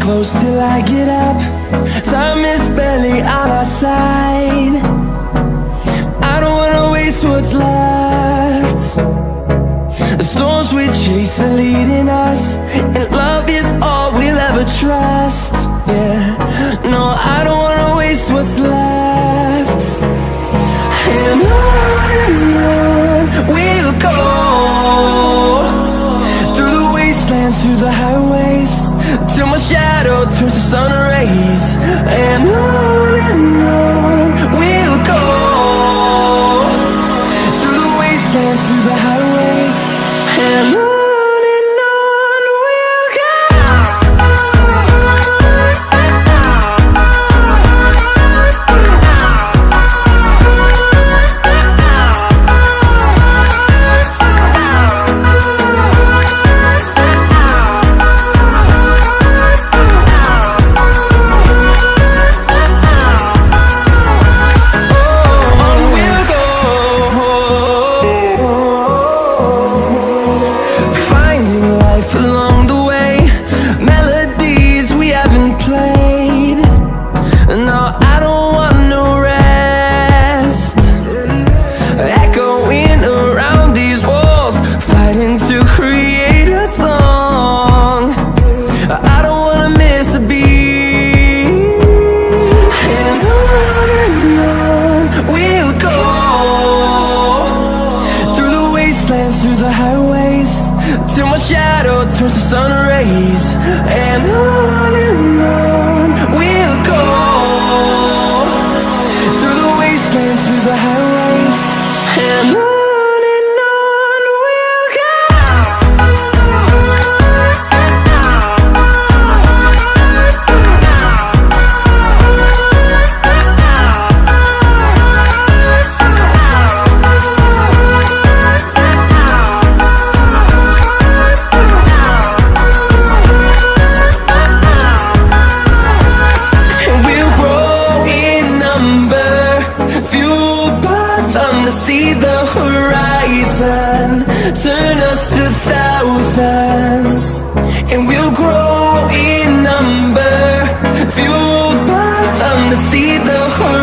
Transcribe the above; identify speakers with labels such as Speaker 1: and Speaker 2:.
Speaker 1: close till I get up. Time is barely on our side. I don't wanna waste what's left. The storms we chase are leading us, and love is all we'll ever trust. Yeah, no, I don't wanna waste what's left. And on we'll go, through the wastelands, through the highways, till my shadow turns to sun rays. And on we'll go, through the wastelands, through the highways, and on we'll go. Along the way, melodies we haven't played. No, I don't want no rest. Echoing around these walls, fighting to create a song. I don't wanna miss a beat. And on we'll go, through the wastelands, through the highways, till my shadow turns to sun rays. And on we'll go, through the wastelands, through the highways, and on we'll go. Fueled by them to see the horizon, turn us to thousands, and we'll grow in number. Fueled by them to see the horizon.